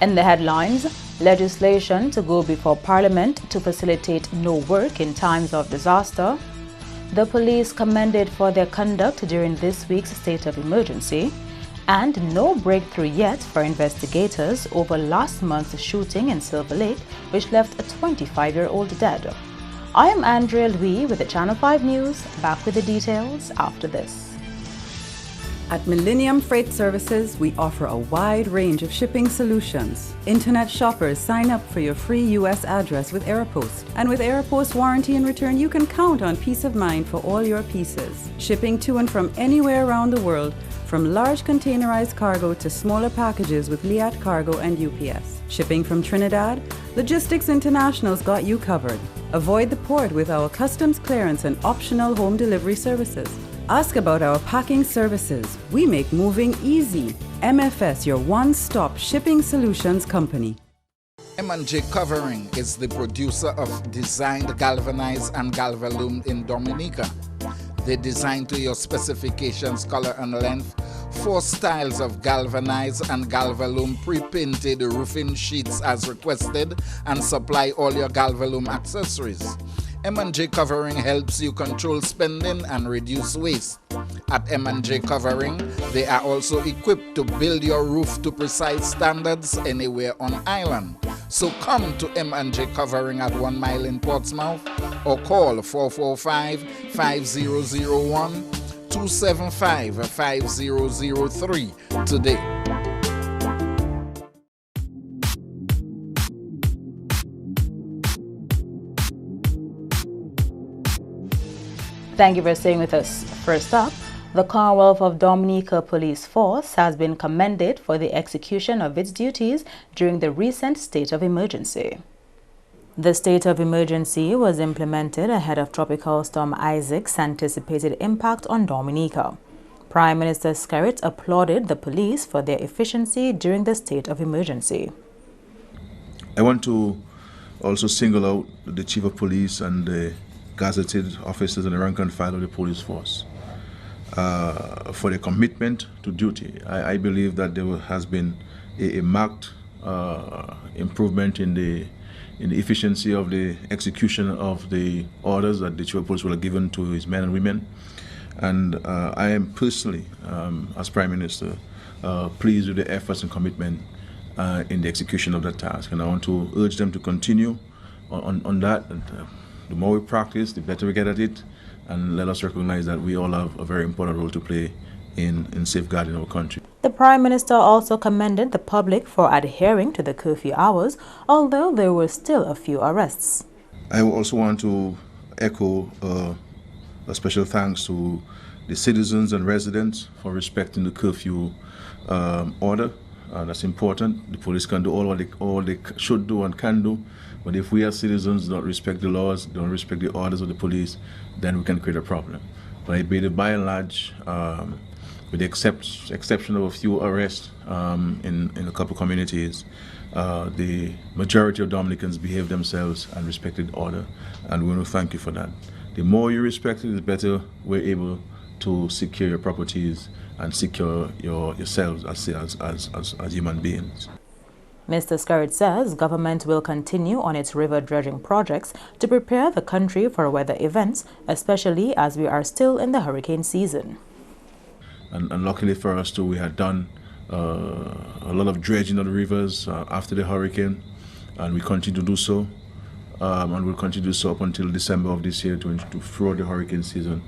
In the headlines, legislation to go before Parliament to facilitate no work in times of disaster. The police commended for their conduct during this week's state of emergency. And no breakthrough yet for investigators over last month's shooting in Silver Lake, which left a 25-year-old dead. I am Andrea Louis with the Channel 5 News. Back with the details after this. At Millennium Freight Services, we offer a wide range of shipping solutions. Internet shoppers, sign up for your free U.S. address with AirPost. And with AirPost warranty in return, you can count on peace of mind for all your pieces. Shipping to and from anywhere around the world, from large containerized cargo to smaller packages with Liat Cargo and UPS. Shipping from Trinidad, Logistics International's got you covered. Avoid the port with our customs clearance and optional home delivery services. Ask about our packing services. We make moving easy. MFS, your one-stop shipping solutions company. M&J Covering is the producer of designed galvanized and galvalume in Dominica. They design to your specifications, color and length, 4 styles of galvanized and galvalume pre-painted roofing sheets as requested, and supply all your galvalume accessories. M&J Covering helps you control spending and reduce waste. At M&J Covering, they are also equipped to build your roof to precise standards anywhere on island. So come to M&J Covering at 1 Mile in Portsmouth or call 445-5001 275-5003 today. Thank you for staying with us. First up, the Commonwealth of Dominica Police Force has been commended for the execution of its duties during the recent state of emergency. The state of emergency was implemented ahead of Tropical Storm Isaac's anticipated impact on Dominica. Prime Minister Skerritt applauded the police for their efficiency during the state of emergency. I want to also single out the Chief of Police and the gazetted officers and the rank and file of the police force for their commitment to duty. I believe that there has been a marked improvement in the efficiency of the execution of the orders that the Chief of Police will have given to his men and women. And I am personally, as Prime Minister, pleased with the efforts and commitment in the execution of that task. And I want to urge them to continue on that. And, the more we practice, the better we get at it, and let us recognize that we all have a very important role to play in safeguarding our country. The Prime Minister also commended the public for adhering to the curfew hours, although there were still a few arrests. I also want to echo a special thanks to the citizens and residents for respecting the curfew order. That's important. The police can do all they should do and can do. But if we as citizens don't respect the laws, don't respect the orders of the police, then we can create a problem. But I believe by and large, with the exception of a few arrests in a couple communities, the majority of Dominicans behave themselves and respected order, and we want to thank you for that. The more you respect it, the better we're able to secure your properties and secure yourselves as human beings. Mr. Skerritt says government will continue on its river dredging projects to prepare the country for weather events, especially as we are still in the hurricane season. And luckily for us too, we had done a lot of dredging of the rivers after the hurricane, and we continue to do so, and we'll continue to do so up until December of this year to throughout the hurricane season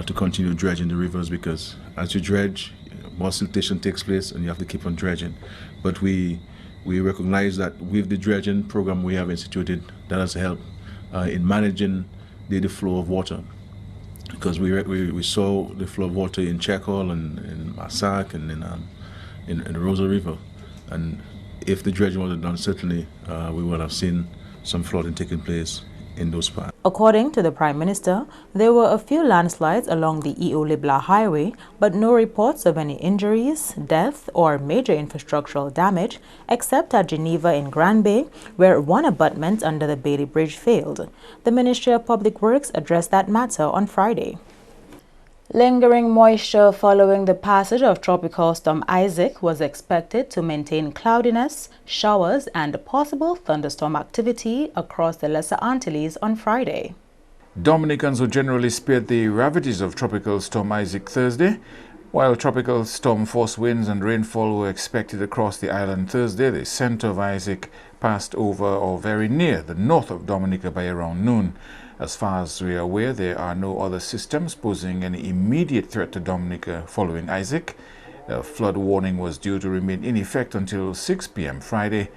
to continue dredging the rivers, because as you dredge, more siltation takes place and you have to keep on dredging. But we recognize that with the dredging program we have instituted, that has helped in managing the flow of water. Because we saw the flow of water in Checkall and in Massac and in the Rosa River. And if the dredging wasn't done, certainly we would have seen some flooding taking place in those parts. According to the Prime Minister, there were a few landslides along the Eo-Libla Highway, but no reports of any injuries, death, or major infrastructural damage, except at Geneva in Grand Bay, where one abutment under the Bailey Bridge failed. The Ministry of Public Works addressed that matter on Friday. Lingering moisture following the passage of Tropical Storm Isaac was expected to maintain cloudiness, showers, and possible thunderstorm activity across the Lesser Antilles on Friday. Dominicans were generally spared the ravages of Tropical Storm Isaac Thursday. While tropical storm force winds and rainfall were expected across the island Thursday, the center of Isaac passed over or very near the north of Dominica by around noon. As far as we are aware, there are no other systems posing any immediate threat to Dominica following Isaac. A flood warning was due to remain in effect until 6 p.m. Friday,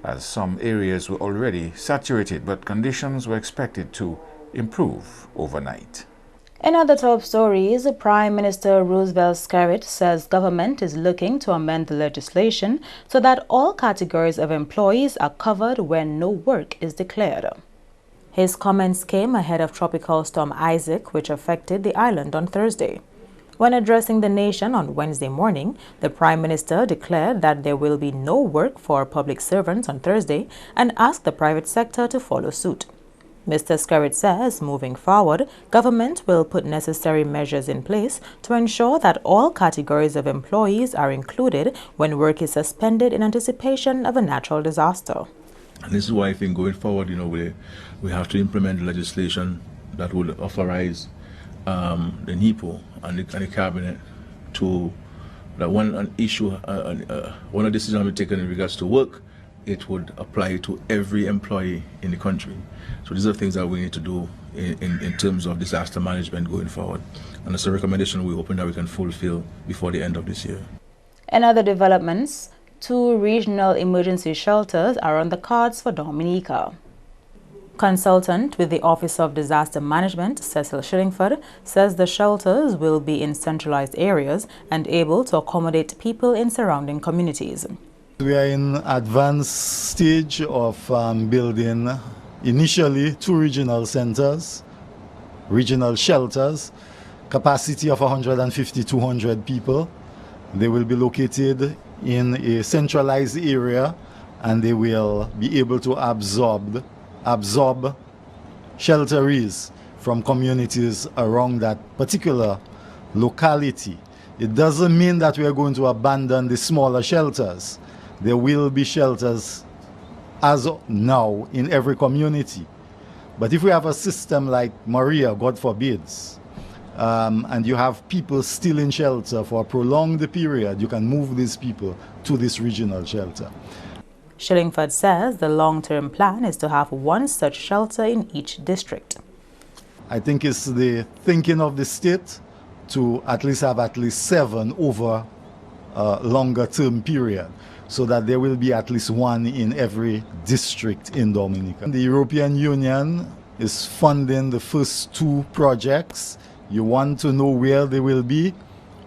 as some areas were already saturated, but conditions were expected to improve overnight. In other top stories, Prime Minister Roosevelt Skerrit says government is looking to amend the legislation so that all categories of employees are covered when no work is declared. His comments came ahead of Tropical Storm Isaac, which affected the island on Thursday. When addressing the nation on Wednesday morning, the Prime Minister declared that there will be no work for public servants on Thursday and asked the private sector to follow suit. Mr. Skerrit says, moving forward, government will put necessary measures in place to ensure that all categories of employees are included when work is suspended in anticipation of a natural disaster. And this is why I think going forward, we have to implement legislation that would authorize the NEPO and the cabinet to that when an issue, when a decision will be taken in regards to work, it would apply to every employee in the country. So these are things that we need to do in terms of disaster management going forward. And it's a recommendation we hope that we can fulfill before the end of this year. In other developments, 2 regional emergency shelters are on the cards for Dominica. Consultant with the Office of Disaster Management, Cecil Shillingford, says the shelters will be in centralized areas and able to accommodate people in surrounding communities. We are in advanced stage of building initially 2 regional centers, regional shelters, capacity of 150-200 people. They will be located in a centralized area and they will be able to absorb shelterees from communities around that particular locality. It doesn't mean that we are going to abandon the smaller shelters. There will be shelters as of now in every community. But if we have a system like Maria, God forbids, and you have people still in shelter for a prolonged period, you can move these people to this regional shelter. Shillingford says the long-term plan is to have 1 such shelter in each district. I think it's the thinking of the state to at least have 7 over a longer term period, so that there will be at least 1 in every district in Dominica. The European Union is funding the first 2 projects. You want to know where they will be.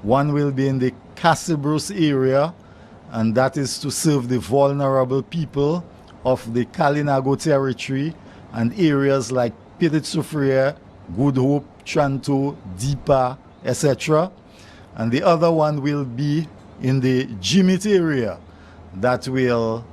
One will be in the Casabros area, and that is to serve the vulnerable people of the Kalinago territory and areas like Petit Soufriere, Good Hope, Tranto, Deepa, etc. And the other one will be in the Jimit area that will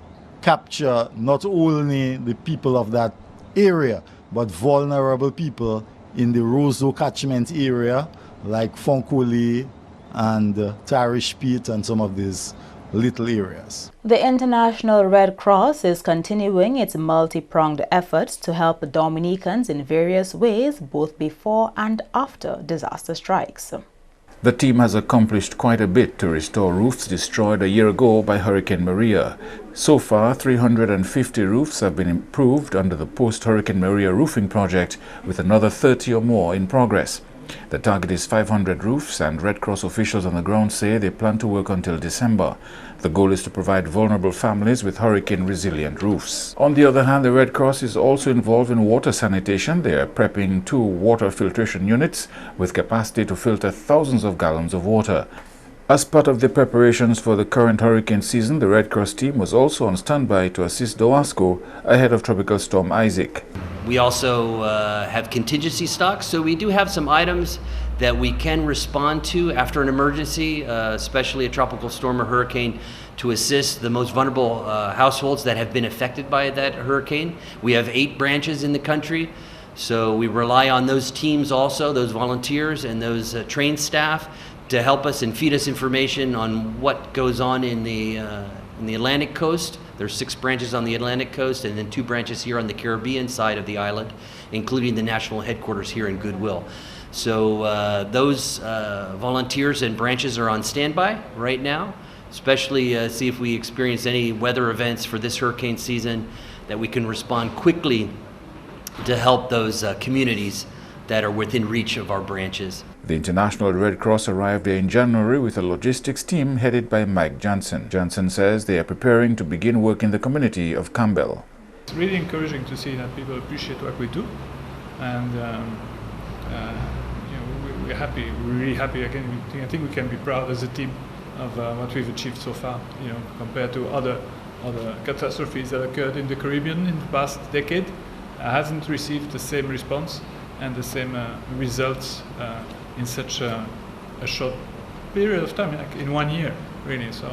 capture not only the people of that area, but vulnerable people in the Roseau catchment area like Fonkoli and Tarish Pete and some of these little areas. The International Red Cross is continuing its multi-pronged efforts to help Dominicans in various ways, both before and after disaster strikes. The team has accomplished quite a bit to restore roofs destroyed a year ago by Hurricane Maria. So far, 350 roofs have been improved under the post-Hurricane Maria roofing project, with another 30 or more in progress. The target is 500 roofs, and Red Cross officials on the ground say they plan to work until December. The goal is to provide vulnerable families with hurricane-resilient roofs. On the other hand, the Red Cross is also involved in water sanitation. They are prepping 2 water filtration units with capacity to filter thousands of gallons of water. As part of the preparations for the current hurricane season, the Red Cross team was also on standby to assist Dowasco ahead of Tropical Storm Isaac. We also have contingency stocks, so we do have some items that we can respond to after an emergency, especially a tropical storm or hurricane, to assist the most vulnerable households that have been affected by that hurricane. We have 8 branches in the country So we rely on those teams also, those volunteers and those trained staff to help us and feed us information on what goes on in the Atlantic coast. There's 6 branches on the Atlantic coast and then 2 branches here on the Caribbean side of the island, including the national headquarters here in Goodwill. So those volunteers and branches are on standby right now, especially see if we experience any weather events for this hurricane season, that we can respond quickly to help those communities that are within reach of our branches. The International Red Cross arrived there in January with a logistics team headed by Mike Johnson. Johnson says they are preparing to begin work in the community of Campbell. It's really encouraging to see that people appreciate what we do, and we're happy. We're really happy. I think we can be proud as a team of what we've achieved so far. Compared to other catastrophes that occurred in the Caribbean in the past decade, hasn't received the same response and the same results in such a short period of time, like in 1 year, really. So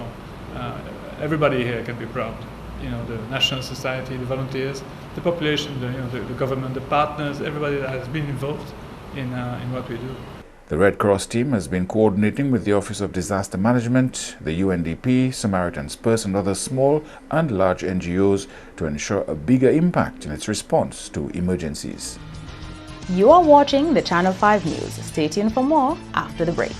everybody here can be proud. The national society, the volunteers, the population, the government, the partners, everybody that has been involved in what we do. The Red Cross team has been coordinating with the Office of Disaster Management, the UNDP, Samaritan Purse and other small and large NGOs to ensure a bigger impact in its response to emergencies. You are watching the Channel 5 News. Stay tuned for more after the break.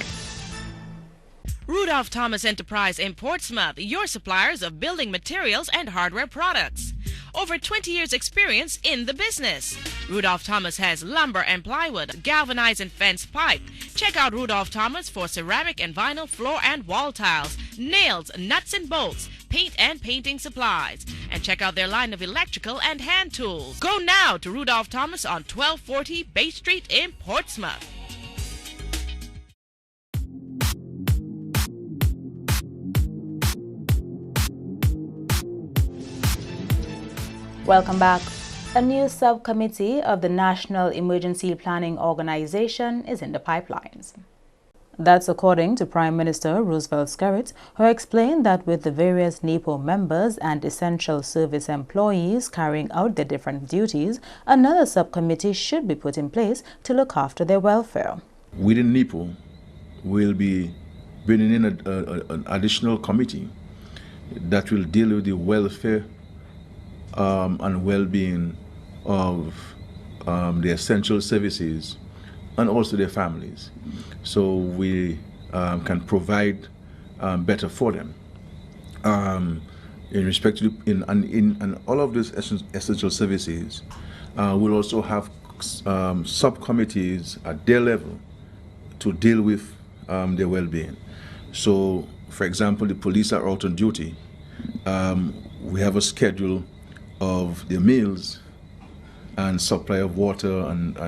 Rudolph Thomas Enterprise in Portsmouth, your suppliers of building materials and hardware products. Over 20 years experience in the business. Rudolph Thomas has lumber and plywood, galvanized and fenced pipe. Check out Rudolph Thomas for ceramic and vinyl floor and wall tiles, nails, nuts and bolts, paint and painting supplies. And check out their line of electrical and hand tools. Go now to Rudolph Thomas on 1240 Bay Street in Portsmouth. Welcome back. A new subcommittee of the National Emergency Planning Organization is in the pipelines. That's according to Prime Minister Roosevelt Skerrit, who explained that with the various NEPO members and essential service employees carrying out their different duties, another subcommittee should be put in place to look after their welfare. Within NEPO, we'll be bringing in an additional committee that will deal with the welfare and well-being of the essential services and also their families, so we can provide better for them. In respect to in all of these essential services, we'll also have subcommittees at their level to deal with their well-being. So, for example, the police are out on duty. We have a schedule of their meals and supply of water and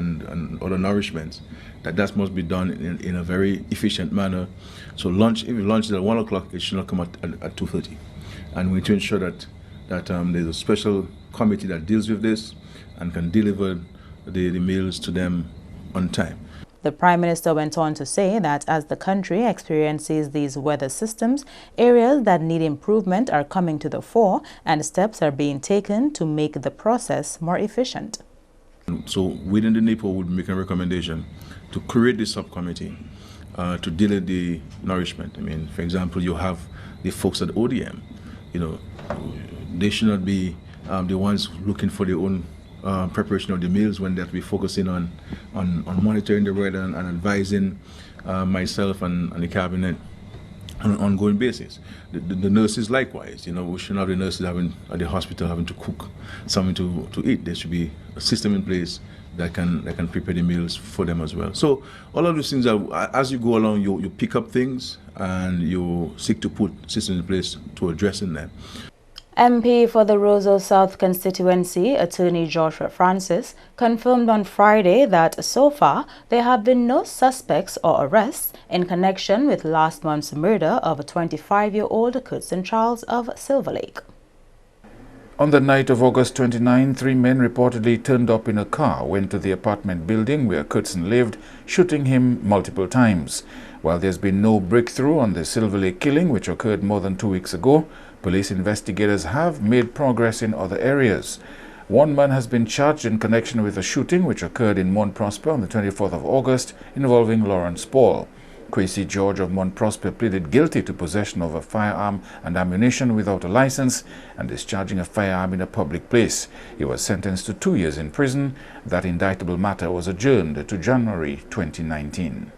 other nourishments, that must be done in a very efficient manner. So lunch, if lunch is at 1 o'clock, it should not come at 2:30. And we need to ensure that there's a special committee that deals with this and can deliver the meals to them on time. The Prime Minister went on to say that as the country experiences these weather systems, areas that need improvement are coming to the fore and steps are being taken to make the process more efficient. So within the NEPO, we would make a recommendation to create this subcommittee to deal with the nourishment. I mean, for example, you have the folks at ODM. They should not be the ones looking for their own preparation of the meals, when they have to be focusing on monitoring the weather and advising myself and the cabinet on an ongoing basis. The nurses likewise, we shouldn't have the nurses at the hospital having to cook something to eat. There should be a system in place that can prepare the meals for them as well. So all of these things as you go along, you pick up things and you seek to put systems in place to addressing them. MP for the Roseau South constituency, Attorney Joshua Francis, confirmed on Friday that so far there have been no suspects or arrests in connection with last month's murder of a 25-year-old Kurtzen Charles of Silver Lake. On the night of August 29, 3 men reportedly turned up in a car, went to the apartment building where Kurtzen lived, shooting him multiple times. While there's been no breakthrough on the Silver Lake killing, which occurred more than 2 weeks ago, police investigators have made progress in other areas. One man has been charged in connection with a shooting which occurred in Mount Prosper on the 24th of August involving Lawrence Paul. Quincy George of Mount Prosper pleaded guilty to possession of a firearm and ammunition without a license and discharging a firearm in a public place. He was sentenced to 2 years in prison. That indictable matter was adjourned to January 2019.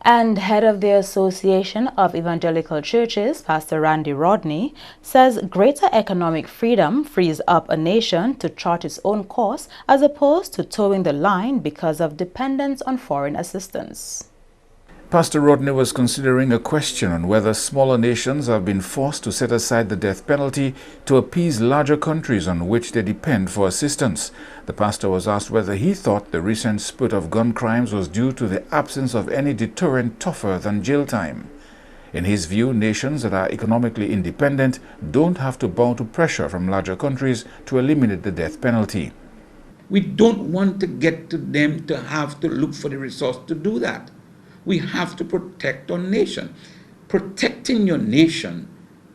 And head of the Association of Evangelical Churches, Pastor Rodney, says greater economic freedom frees up a nation to chart its own course as opposed to towing the line because of dependence on foreign assistance. Pastor Rodney was considering a question on whether smaller nations have been forced to set aside the death penalty to appease larger countries on which they depend for assistance. The pastor was asked whether he thought the recent spurt of gun crimes was due to the absence of any deterrent tougher than jail time. In his view, nations that are economically independent don't have to bow to pressure from larger countries to eliminate the death penalty. We don't want to get to them to have to look for the resource to do that. We have to protect our nation. Protecting your nation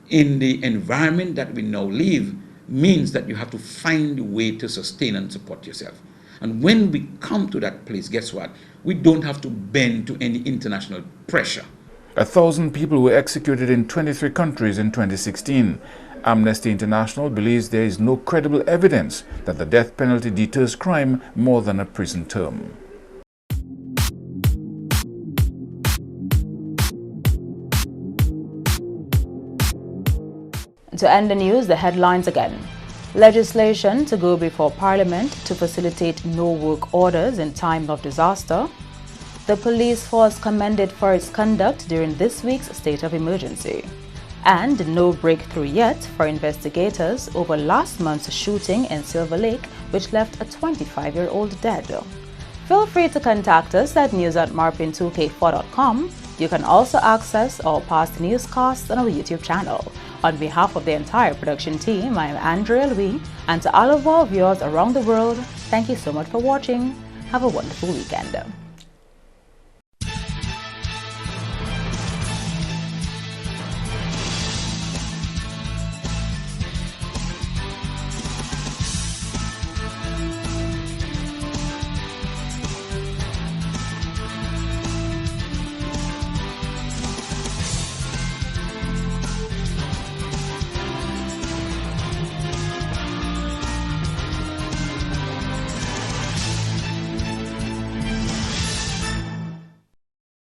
in the environment that we now live means that you have to find a way to sustain and support yourself. And when we come to that place, guess what? We don't have to bend to any international pressure. 1,000 people were executed in 23 countries in 2016. Amnesty International believes there is no credible evidence that the death penalty deters crime more than a prison term. To end the news, the headlines again. Legislation to go before Parliament to facilitate no-work orders in time of disaster. The police force commended for its conduct during this week's state of emergency. And no breakthrough yet for investigators over last month's shooting in Silver Lake, which left a 25-year-old dead. Feel free to contact us at news@marpin2k4.com. You can also access our past newscasts on our YouTube channel. On behalf of the entire production team, I am Andrea Louis, and to all of our viewers around the world, thank you so much for watching. Have a wonderful weekend.